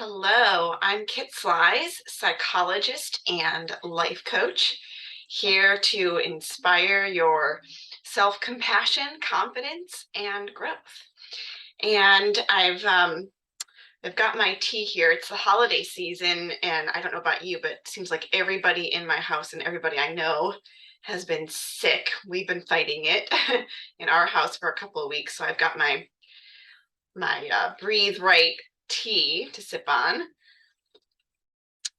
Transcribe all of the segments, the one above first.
Hello, I'm Kit Slies, psychologist and life coach, here to inspire your self-compassion, confidence, and growth. And I've got my tea here. It's the holiday season, and I don't know about you, but it seems like everybody in my house and everybody I know has been sick. We've been fighting it in our house for a couple of weeks, so I've got my Breathe Right tea to sip on.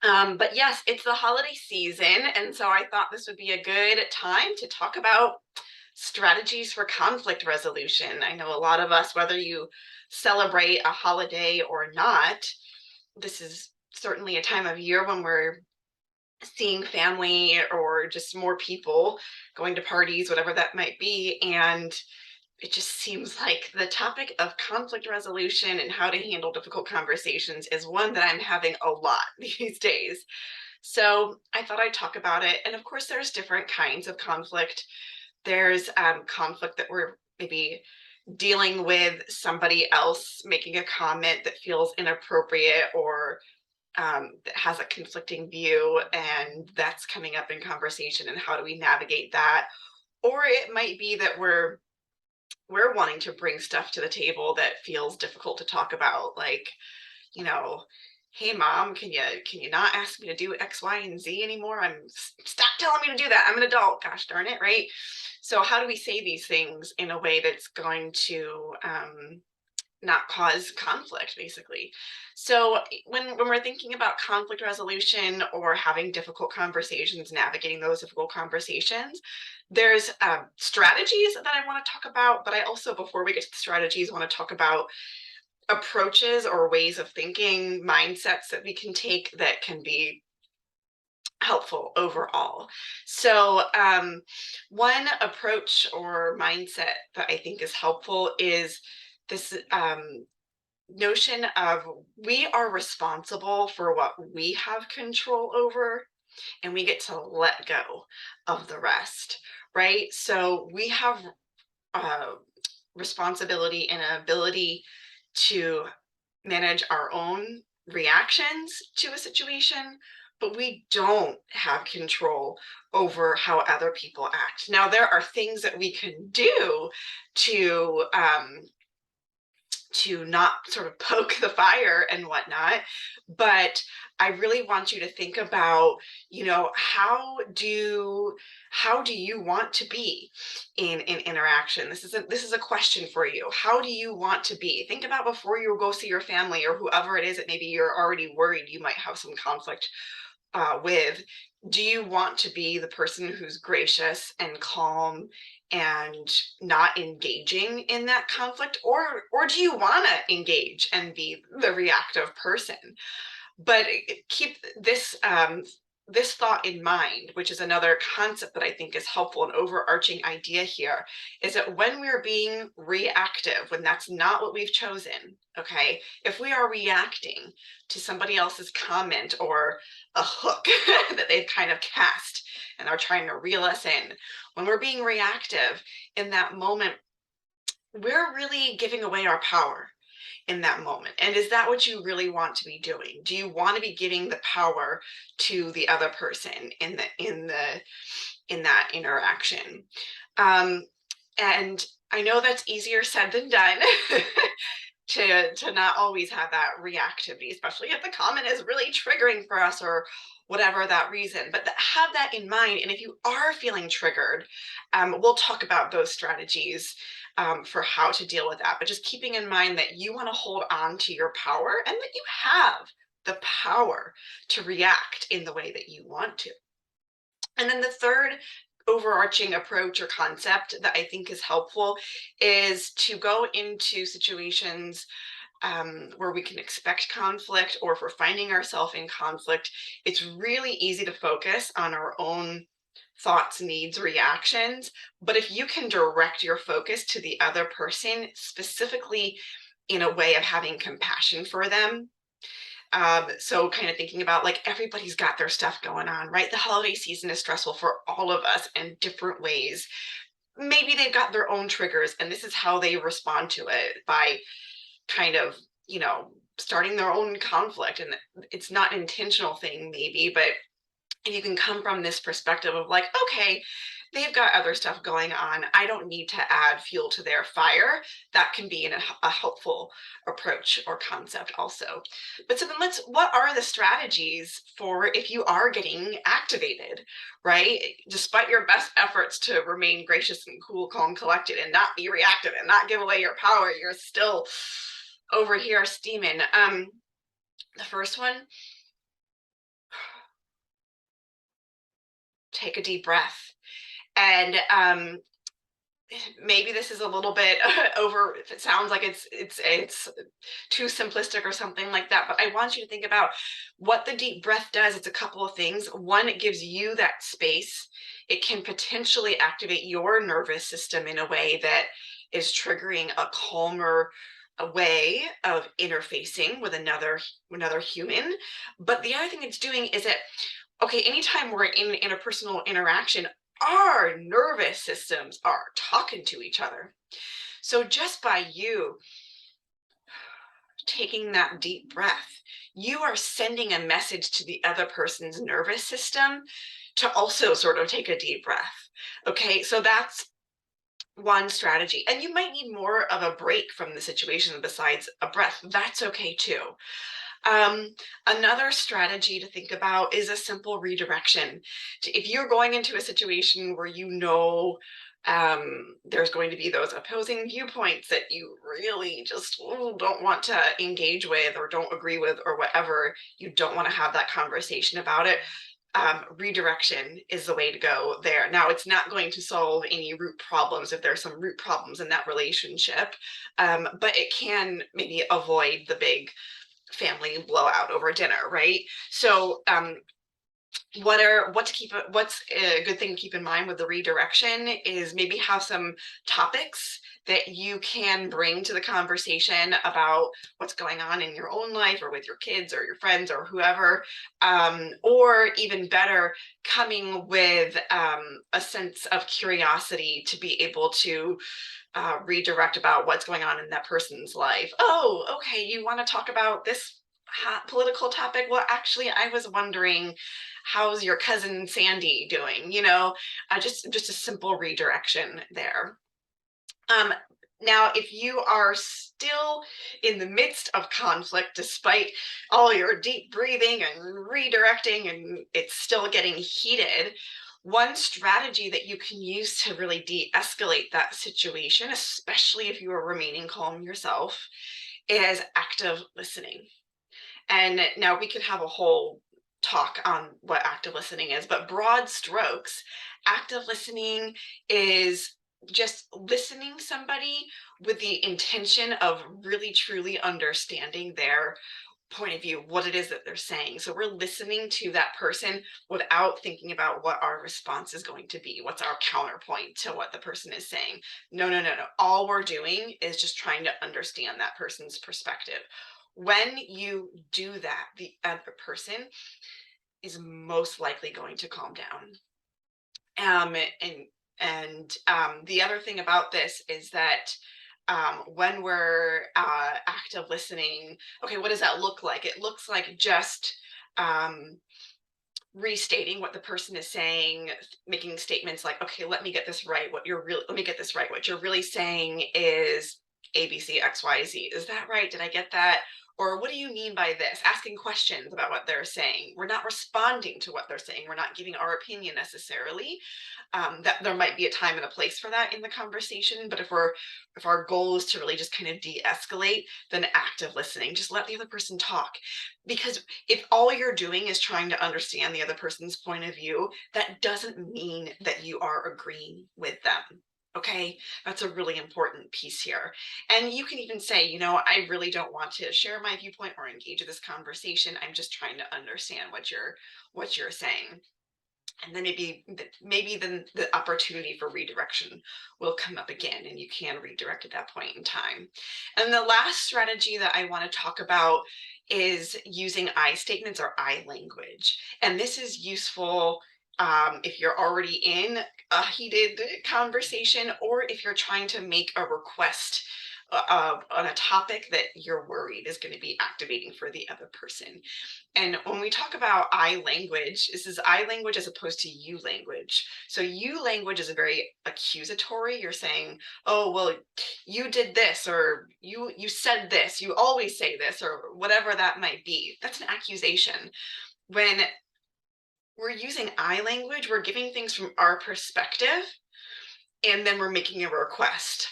But yes, it's the holiday season, and so I thought this would be a good time to talk about strategies for conflict resolution. I know a lot of us, whether you celebrate a holiday or not, this is certainly a time of year when we're seeing family or just more people going to parties, whatever that might be. And it just seems like the topic of conflict resolution and how to handle difficult conversations is one that I'm having a lot these days. So I thought I'd talk about it. And of course, there's different kinds of conflict. There's conflict that we're maybe dealing with somebody else making a comment that feels inappropriate or that has a conflicting view, and that's coming up in conversation. And how do we navigate that? Or it might be that we're wanting to bring stuff to the table that feels difficult to talk about, like, you know, hey mom, can you not ask me to do X, Y, and Z anymore? Stop telling me to do that. I'm an adult. Gosh darn it, right? So how do we say these things in a way that's going to not cause conflict, basically? So when we're thinking about conflict resolution or having difficult conversations, navigating those difficult conversations, there's strategies that I want to talk about. But I also, before we get to the strategies, want to talk about approaches or ways of thinking, mindsets that we can take that can be helpful overall. So one approach or mindset that I think is helpful is this notion of we are responsible for what we have control over, and we get to let go of the rest, right? So we have uh, responsibility and ability to manage our own reactions to a situation, but we don't have control over how other people act. Now, there are things that we can do to not sort of poke the fire and whatnot, but I really want you to think about, how do you want to be in interaction? This is a question for you. How do you want to be? Think about before you go see your family or whoever it is that maybe you're already worried you might have some conflict with. Do you want to be the person who's gracious and calm and not engaging in that conflict, or do you want to engage and be the reactive person? But keep this thought in mind, which is another concept that I think is helpful. An overarching idea here is that when we're being reactive, when that's not what we've chosen, okay, if we are reacting to somebody else's comment or a hook that they've kind of cast and are trying to reel us in, when we're being reactive in that moment, we're really giving away our power in that moment. And is that what you really want to be doing? Do you want to be giving the power to the other person in that interaction? Um, and I know that's easier said than done. To not always have that reactivity, especially if the comment is really triggering for us or whatever that reason. But have that in mind. And if you are feeling triggered, we'll talk about those strategies for how to deal with that. But just keeping in mind that you want to hold on to your power and that you have the power to react in the way that you want to. And then the third overarching approach or concept that I think is helpful is to go into situations where we can expect conflict, or if we're finding ourselves in conflict, it's really easy to focus on our own thoughts, needs, reactions. But if you can direct your focus to the other person, specifically in a way of having compassion for them, so kind of thinking about, like, everybody's got their stuff going on, right? The holiday season is stressful for all of us in different ways. Maybe they've got their own triggers, and this is how they respond to it, by kind of starting their own conflict, and it's not an intentional thing maybe, but if you can come from this perspective of like, okay, they've got other stuff going on, I don't need to add fuel to their fire, that can be a helpful approach or concept also. But so then what are the strategies for if you are getting activated, right? Despite your best efforts to remain gracious and cool, calm, collected, and not be reactive and not give away your power, you're still over here steaming. The first one, take a deep breath. And maybe this is a little bit over, if it sounds like it's too simplistic or something like that, but I want you to think about what the deep breath does. It's a couple of things. One, it gives you that space. It can potentially activate your nervous system in a way that is triggering a calmer way of interfacing with another human. But the other thing it's doing is that, okay, anytime we're in interpersonal interaction, our nervous systems are talking to each other. So just by you taking that deep breath, you are sending a message to the other person's nervous system to also sort of take a deep breath. Okay, so that's one strategy. And you might need more of a break from the situation besides a breath. That's okay too. Another strategy to think about is a simple redirection. If you're going into a situation where there's going to be those opposing viewpoints that you really just don't want to engage with or don't agree with or whatever, you don't want to have that conversation about it. Redirection is the way to go there. Now, it's not going to solve any root problems if there's some root problems in that relationship, but it can maybe avoid the big family blowout over dinner, right? So what's a good thing to keep in mind with the redirection is maybe have some topics that you can bring to the conversation about what's going on in your own life or with your kids or your friends or whoever, or even better, coming with a sense of curiosity to be able to redirect about what's going on in that person's life. Oh, okay, you want to talk about this hot political topic? Well, actually, I was wondering, how's your cousin Sandy doing? Just a simple redirection there. Now, if you are still in the midst of conflict, despite all your deep breathing and redirecting, and it's still getting heated, one strategy that you can use to really de-escalate that situation, especially if you are remaining calm yourself, is active listening. And now we could have a whole talk on what active listening is, but broad strokes, active listening is just listening somebody with the intention of really truly understanding their point of view, what it is that they're saying. So we're listening to that person without thinking about what our response is going to be. What's our counterpoint to what the person is saying? No, no, no, no. All we're doing is just trying to understand that person's perspective. When you do that, the other person is most likely going to calm down. The other thing about this is that when we're active listening, okay, what does that look like? It looks like just restating what the person is saying, making statements like, okay, let me get this right. Let me get this right. What you're really saying is A, B, C, X, Y, Z. Is that right? Did I get that? Or what do you mean by this? Asking questions about what they're saying. We're not responding to what they're saying. We're not giving our opinion necessarily. That there might be a time and a place for that in the conversation, but if our goal is to really just kind of de-escalate, then active listening, just let the other person talk. Because if all you're doing is trying to understand the other person's point of view, that doesn't mean that you are agreeing with them. Okay, that's a really important piece here. And you can even say, I really don't want to share my viewpoint or engage in this conversation. I'm just trying to understand what you're saying. And then maybe then the opportunity for redirection will come up again, and you can redirect at that point in time. And the last strategy that I want to talk about is using I statements or I language. And this is useful if you're already in a heated conversation, or if you're trying to make a request on a topic that you're worried is going to be activating for the other person. And when we talk about I language, this is I language as opposed to you language. So you language is a very accusatory. You're saying, "Oh, well, you did this, or you said this, you always say this," or whatever that might be. That's an accusation. When we're using I language, we're giving things from our perspective, and then we're making a request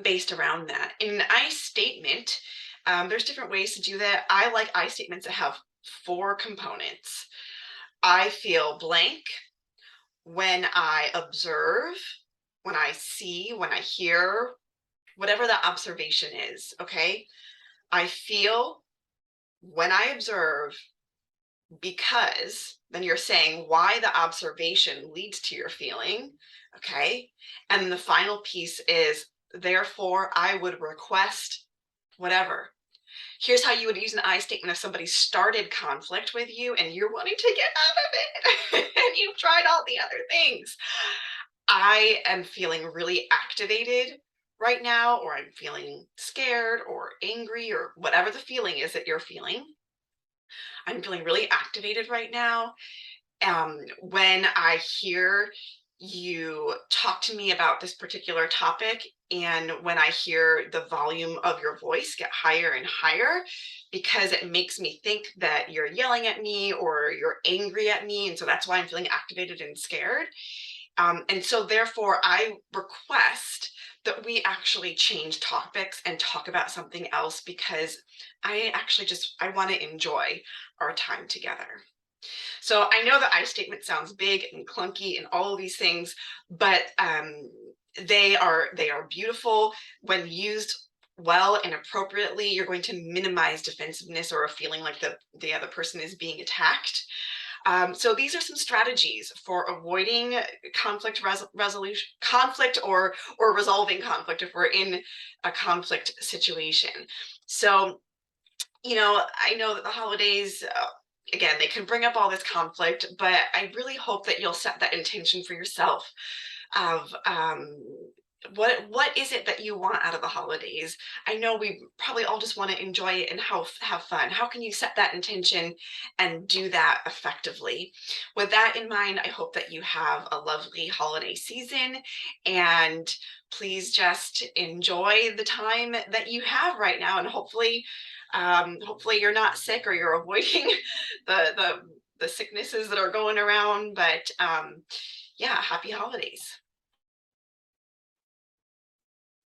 based around that. In an I statement, there's different ways to do that. I like I statements that have 4 components. I feel blank when I observe, when I see, when I hear, whatever the observation is, okay? I feel when I observe, because then you're saying why the observation leads to your feeling, okay? And the final piece is, therefore, I would request whatever. Here's how you would use an I statement if somebody started conflict with you and you're wanting to get out of it and you've tried all the other things. I am feeling really activated right now, or I'm feeling scared or angry or whatever the feeling is that you're feeling. I'm feeling really activated right now. When I hear you talk to me about this particular topic, and when I hear the volume of your voice get higher and higher, because it makes me think that you're yelling at me or you're angry at me. And so that's why I'm feeling activated and scared. And so therefore, I request that we actually change topics and talk about something else, because I actually just, I want to enjoy our time together. So I know the I statement sounds big and clunky and all of these things, but they are beautiful when used well and appropriately. You're going to minimize defensiveness or a feeling like the other person is being attacked. So these are some strategies for avoiding resolution, conflict, or resolving conflict if we're in a conflict situation. So I know that the holidays, again, they can bring up all this conflict, but I really hope that you'll set that intention for yourself of what is it that you want out of the holidays. I know we probably all just want to enjoy it and have fun. How can you set that intention and do that effectively? With that in mind, I hope that you have a lovely holiday season, and please just enjoy the time that you have right now, and hopefully you're not sick or you're avoiding the the sicknesses that are going around. But yeah, happy holidays.